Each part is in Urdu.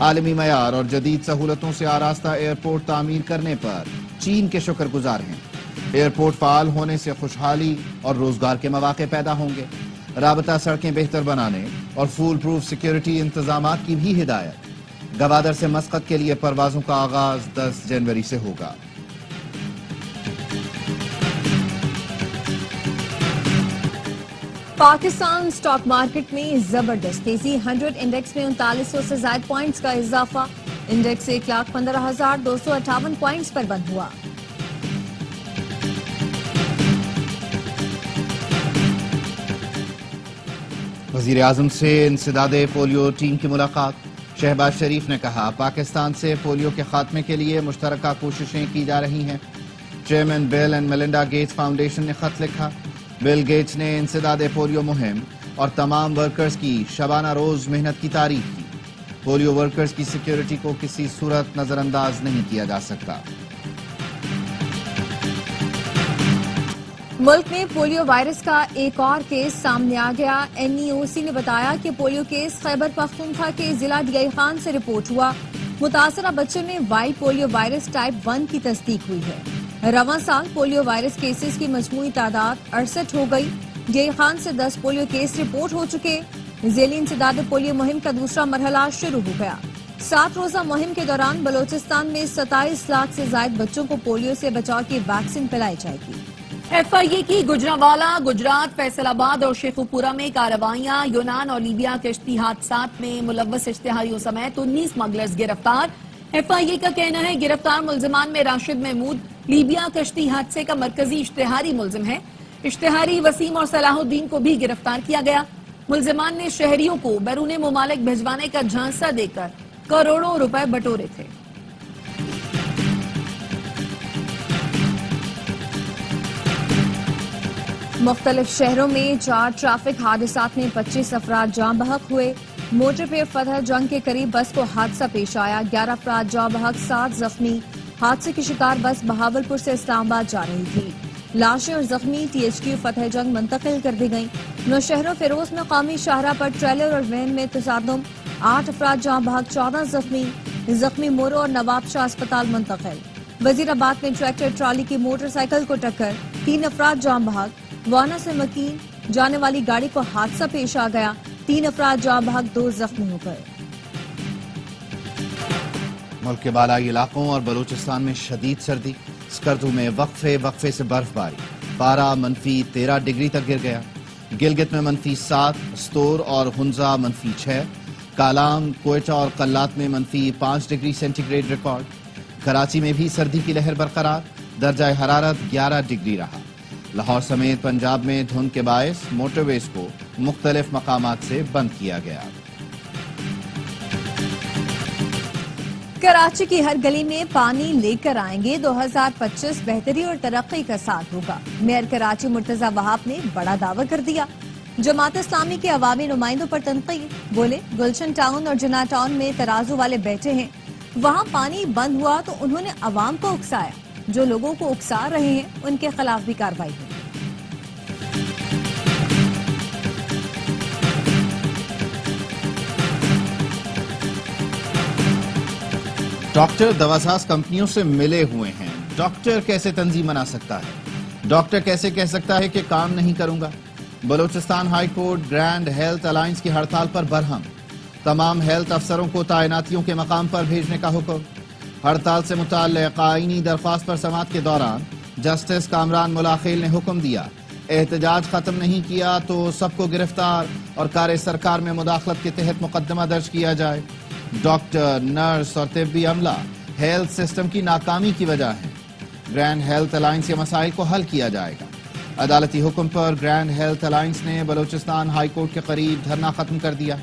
عالمی معیار اور جدید سہولتوں سے آراستہ ایئرپورٹ تعمیر کرنے پر چین کے شکر گزار ہیں۔ ایئرپورٹ فعال ہونے سے خوشحالی اور روزگار کے مواقع پیدا ہوں گے۔ رابطہ سڑکیں بہتر بنانے اور فول پروف سیکیورٹی انتظامات کی بھی ہدایت۔ گوادر سے مسقط کے لیے پروازوں کا آغاز 10 جنوری سے ہوگا۔ پاکستان سٹاک مارکیٹ میں زبردست تیزی، 100 انڈیکس میں 3900 سے زائد پوائنٹس کا اضافہ، انڈیکس 1,15,258 پوائنٹس پر بند ہوا۔ وزیر اعظم سے انسداد پولیو ٹیم کی ملاقات۔ شہباز شریف نے کہا پاکستان سے پولیو کے خاتمے کے لیے مشترکہ کوششیں کی جا رہی ہیں۔ Chairman Bill and Melinda Gates foundation نے خط لکھا۔ بل گیٹس نے انسداد پولیو مہم اور تمام ورکرز کی شبانہ روز محنت کی تعریف کی۔ پولیو ورکرز کی سیکیورٹی کو کسی صورت نظر انداز نہیں کیا جا سکتا۔ ملک میں پولیو وائرس کا ایک اور کیس سامنے آ گیا۔ NEOC نے بتایا کہ پولیو کیس خیبر پختونخوا کے ضلع ڈی خان سے رپورٹ ہوا۔ متاثرہ بچوں میں وائلڈ پولیو وائرس ٹائپ 1 کی تصدیق ہوئی ہے۔ رواں سال پولیو وائرس کیسز کی مجموعی تعداد 68 ہو گئی۔ ڈی خان سے 10 پولیو کیس رپورٹ ہو چکے۔ ذیلی انسداد پولیو مہم کا دوسرا مرحلہ شروع ہو گیا۔ 7 روزہ مہم کے دوران بلوچستان میں 27 لاکھ سے زائد بچوں کو پولیو سے بچاؤ کی ویکسین پلائی جائے گی۔ FIA کی گجرانوالہ، گجرات، فیصل آباد اور شیخوپورہ میں کارروائیاں۔ یونان اور لیبیا کشتی حادثات میں ملوث اشتہاریوں سمیت 19 اسمگلرز گرفتار۔ FIA کا کہنا ہے گرفتار ملزمان میں راشد محمود لیبیا کشتی حادثے کا مرکزی اشتہاری ملزم ہے۔ اشتہاری وسیم اور صلاح الدین کو بھی گرفتار کیا گیا۔ ملزمان نے شہریوں کو بیرون ممالک بھجوانے کا جھانسا دے کر کروڑوں روپے بٹورے تھے۔ مختلف شہروں میں 4 ٹریفک حادثات میں 25 افراد جاں بحق ہوئے۔ موٹر پہ فتح جنگ کے قریب بس کو حادثہ پیش آیا، 11 افراد جاں بحق، 7 زخمی۔ حادثے کی شکار بس بہاولپور سے اسلام آباد جا رہی تھی۔ لاشیں اور زخمی THQ فتح جنگ منتقل کر دی گئیں۔ نوشہر و فیروز میں قومی شاہراہ پر ٹریلر اور وین میں تصادم، 8 افراد جاں بحق، 14 زخمی۔ زخمی مورو اور نواب شاہ اسپتال منتقل۔ وزیر آباد میں ٹریکٹر ٹرالی کی موٹر سائیکل کو ٹکر، 3 افراد جاں بحق۔ وانا سے مکین جانے والی گاڑی کو حادثہ پیش آ گیا، 3 افراد جاں بحق، 2 زخمی ہو گئے۔ ملک کے بالائی علاقوں اور بلوچستان میں شدید سردی، اسکردو میں وقفے سے برف باری، پارہ -13 ڈگری تک گر گیا۔ گلگت میں -7، استور اور ہنزا -6، کالام، کوئٹہ اور قلات میں -5 degree centigrade record. Karachi میں بھی سردی کی لہر برقرار، درجہ حرارت 11 ڈگری رہا۔ لاہور سمیت پنجاب میں دھند کے باعث موٹر ویز کو مختلف مقامات سے بند کیا گیا۔ کراچی کی ہر گلی میں پانی لے کر آئیں گے، 2025 بہتری اور ترقی کا ساتھ ہوگا۔ میئر کراچی مرتضی وہاب نے بڑا دعویٰ کر دیا۔ جماعت اسلامی کے عوامی نمائندوں پر تنقید، بولے گلشن ٹاؤن اور جناح ٹاؤن میں ترازو والے بیٹھے ہیں، وہاں پانی بند ہوا تو انہوں نے عوام کو اکسایا، جو لوگوں کو اکسا رہے ہیں ان کے خلاف بھی کارروائی ہوگی۔ ڈاکٹر دواساز کمپنیوں سے ملے ہوئے ہیں، ڈاکٹر کیسے تنظیم بنا سکتا ہے؟ ڈاکٹر کیسے کہہ سکتا ہے کہ کام نہیں کروں گا؟ Balochistan high court grand health alliance کی ہڑتال پر برہم، تمام ہیلتھ افسروں کو تعیناتیوں کے مقام پر بھیجنے کا حکم۔ ہڑتال سے متعلق آئینی درخواست پر سماعت کے دوران جسٹس کامران ملاخیل نے حکم دیا، احتجاج ختم نہیں کیا تو سب کو گرفتار اور کار سرکار میں مداخلت کے تحت مقدمہ درج کیا جائے۔ ڈاکٹر، نرس اور طبی عملہ ہیلتھ سسٹم کی ناکامی کی وجہ ہے۔ گرینڈ ہیلتھ الائنس کے مسائل کو حل کیا جائے گا۔ عدالتی حکم پر گرینڈ ہیلتھ الائنس نے بلوچستان ہائی کورٹ کے قریب دھرنا ختم کر دیا۔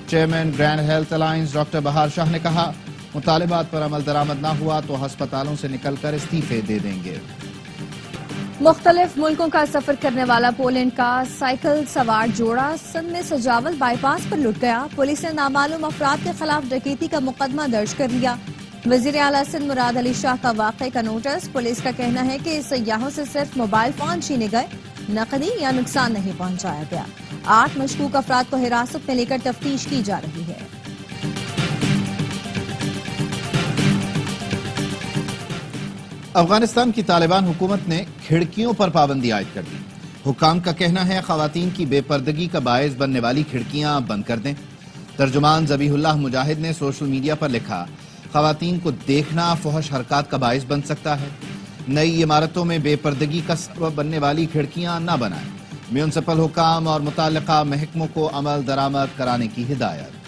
Chairman grand health alliance doctor Bahar Shah نے کہا، مطالبات پر عمل درآمد نہ ہوا تو ہسپتالوں سے نکل کر استعفے دے دیں گے۔ مختلف ملکوں کا سفر کرنے والا پولینڈ کا سائیکل سوار جوڑا سندھ میں سجاول بائی پاس پر لٹ گیا۔ پولیس نے نامعلوم افراد کے خلاف ڈکیتی کا مقدمہ درج کر لیا۔ وزیر اعلیٰ سندھ مراد علی شاہ کا واقعے کا نوٹس۔ پولیس کا کہنا ہے کہ سیاحوں سے صرف موبائل فون چھینے گئے، نقدی یا نقصان نہیں پہنچایا گیا۔ 8 مشکوک افراد کو حراست میں لے کر تفتیش کی جا رہی ہے۔ افغانستان کی طالبان حکومت نے کھڑکیوں پر پابندی عائد کر دی. حکام کا کہنا ہے خواتین کی بے پردگی کا باعث بننے والی کھڑکیاں بند کر دیں. ترجمان ذبیح اللہ مجاہد نے سوشل میڈیا پر لکھا، خواتین کو دیکھنا فحش حرکات کا باعث بن سکتا ہے. نئی عمارتوں میں بے پردگی کا سبب بننے والی کھڑکیاں نہ بنائیں. میونسپل حکام اور متعلقہ محکموں کو عمل درآمد کرانے کی ہدایت.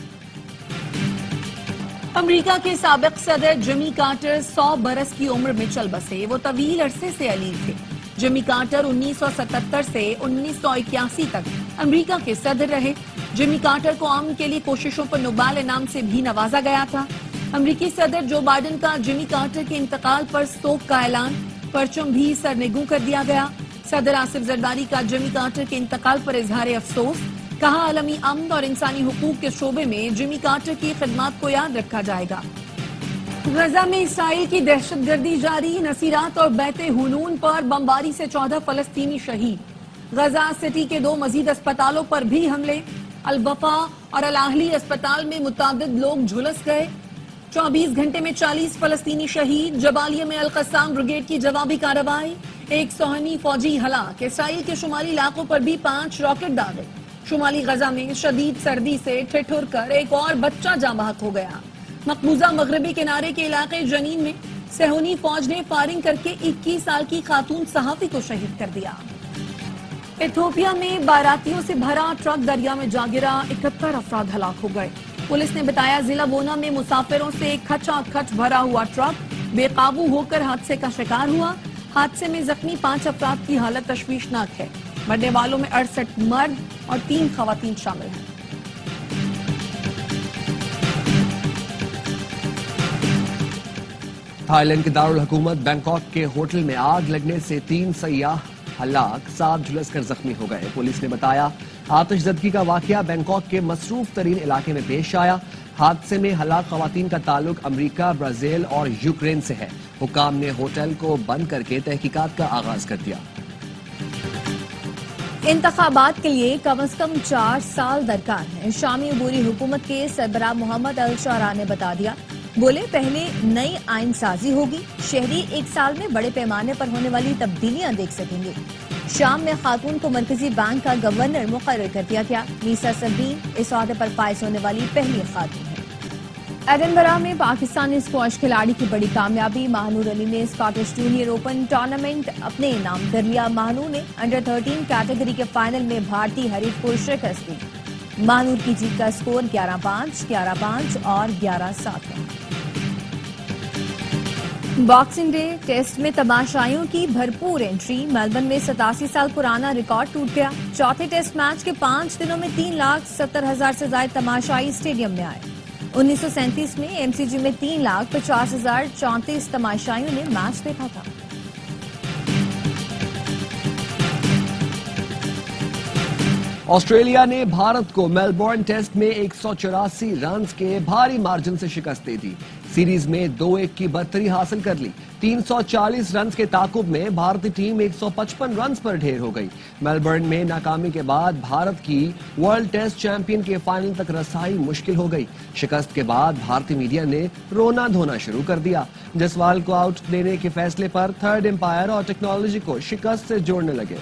امریکہ کے سابق صدر جمی کارٹر 100 برس کی عمر میں چل بسے. وہ طویل عرصے سے علیل تھے. جمی کارٹر 1977 سے 1981 تک امریکہ کے صدر رہے. جمی کارٹر کو امن کے لیے کوششوں پر نوبل انعام سے بھی نوازا گیا تھا. امریکی صدر جو بائیڈن کا جمی کارٹر کے انتقال پر سوگ کا اعلان، پرچم بھی سرنگوں کر دیا گیا. صدر آصف زرداری کا جمی کارٹر کے انتقال پر اظہار افسوس. کہا عالمی امن اور انسانی حقوق کے شعبے میں جمی کارٹر کی خدمات کو یاد رکھا جائے گا. غزہ میں اسرائیل کی دہشت گردی جاری. نصیرات اور بیت حنون پر بمباری سے 14 فلسطینی شہید. غزہ سٹی کے 2 مزید اسپتالوں پر بھی حملے. الوفا اور الاہلی اسپتال میں متعدد لوگ جھلس گئے. 24 گھنٹے میں 40 فلسطینی شہید. جبالیہ میں القسام بریگیڈ کی جوابی کارروائی. 1 سوہنی فوجی ہلاک. اسرائیل کے شمالی علاقوں پر بھی 5 راکٹ داغے. شمالی غزہ میں شدید سردی سے ٹھٹھر کر ایک اور بچہ جاں بحق ہو گیا. مقبوضہ مغربی کنارے کے علاقے جنین میں صہیونی فوج نے فائرنگ کر کے 21 سال کی خاتون صحافی کو شہید کر دیا. ایتھوپیا میں باراتیوں سے بھرا ٹرک دریا میں جا گرا. 71 افراد ہلاک ہو گئے. پولیس نے بتایا ضلع بونا میں مسافروں سے کھچا کھچ بھرا ہوا ٹرک بے قابو ہو کر حادثے کا شکار ہوا. حادثے میں زخمی 5 افراد کی حالت تشویشناک ہے. مرنے والوں میں 68 مرد اور 3 خواتین شامل ہیں. تھائی لینڈ کے دارالحکومت بینکاک کے ہوٹل میں آگ لگنے سے 3 سیاح ہلاک، 7 جھلس کر زخمی ہو گئے. پولیس نے بتایا آتش زدگی کا واقعہ بینکاک کے مصروف ترین علاقے میں پیش آیا. حادثے میں ہلاک خواتین کا تعلق امریکہ، برازیل اور یوکرین سے ہے. حکام نے ہوٹل کو بند کر کے تحقیقات کا آغاز کر دیا. انتخابات کے لیے کم از کم 4 سال درکار ہیں. شامی عبوری حکومت کے سربراہ محمد الشعراء نے بتا دیا. بولے پہلے نئی آئین سازی ہوگی، شہری 1 سال میں بڑے پیمانے پر ہونے والی تبدیلیاں دیکھ سکیں گے. شام میں خاتون کو مرکزی بینک کا گورنر مقرر کر دیا گیا. نیسا سلبین اس عہدے پر فائز ہونے والی پہلی خاتون ہے. ایڈنبرا میں پاکستانی اسکواش کھلاڑی کی بڑی کامیابی. ماہنور علی نے اسکاٹش جونیئر اوپن ٹورنامنٹ اپنے نام کر لیا. ماہنور نے انڈر 13 کیٹیگری کے فائنل میں بھارتی حریف کو شکست دی. ماہنور کی جیت کا اسکور 11-5، 11-5 اور 11-7 ہے. باکسنگ ڈے ٹیسٹ میں تماشائیوں کی بھرپور انٹری. میلبرن میں 87 سال پرانا ریکارڈ ٹوٹ گیا. چوتھے ٹیسٹ میچ کے 5 دنوں میں 3,70,000 سے زائد تماشائی اسٹیڈیم میں آئے. 1937 میں ایم سی جی میں 3,50,034 تماشائیوں نے میچ دیکھا تھا. آسٹریلیا نے بھارت کو میلبورن ٹیسٹ میں 184 رنز کے بھاری مارجن سے شکست دے دی. سیریز میں 2-1 کی برتری حاصل کر لی. 340 رنز کے تعاقب میں بھارتی ٹیم 155 رنز پر ڈھیر ہو گئی. میلبرن میں ناکامی کے بعد بھارت کی ورلڈ ٹیسٹ چیمپئن کے فائنل تک رسائی مشکل ہو گئی. شکست کے بعد بھارتی میڈیا نے رونا دھونا شروع کر دیا. جسوال کو آؤٹ دینے کے فیصلے پر تھرڈ امپائر اور ٹیکنالوجی کو شکست سے جوڑنے لگے.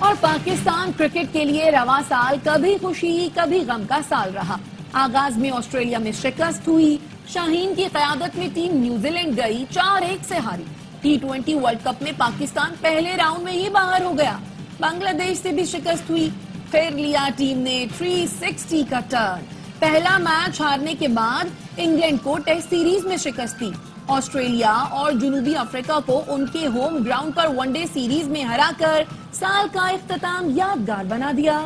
اور پاکستان کرکٹ کے لیے رواں سال کبھی خوشی کبھی غم کا سال رہا. آغاز میں آسٹریلیا میں شکست ہوئی. شاہین کی قیادت میں ٹیم نیوزی لینڈ گئی 4-1 سے ہاری. T20 ورلڈ کپ میں پاکستان پہلے راؤنڈ میں ہی باہر ہو گیا. بنگلہ دیش سے بھی شکست ہوئی. پھر لیا ٹیم نے 360 کا ٹرن. پہلا میچ ہارنے کے بعد انگلینڈ کو ٹیسٹ سیریز میں شکست دی. آسٹریلیا اور جنوبی افریقہ کو ان کے ہوم گراؤنڈ پر ون ڈے سیریز میں ہرا کر سال کا اختتام یادگار بنا دیا.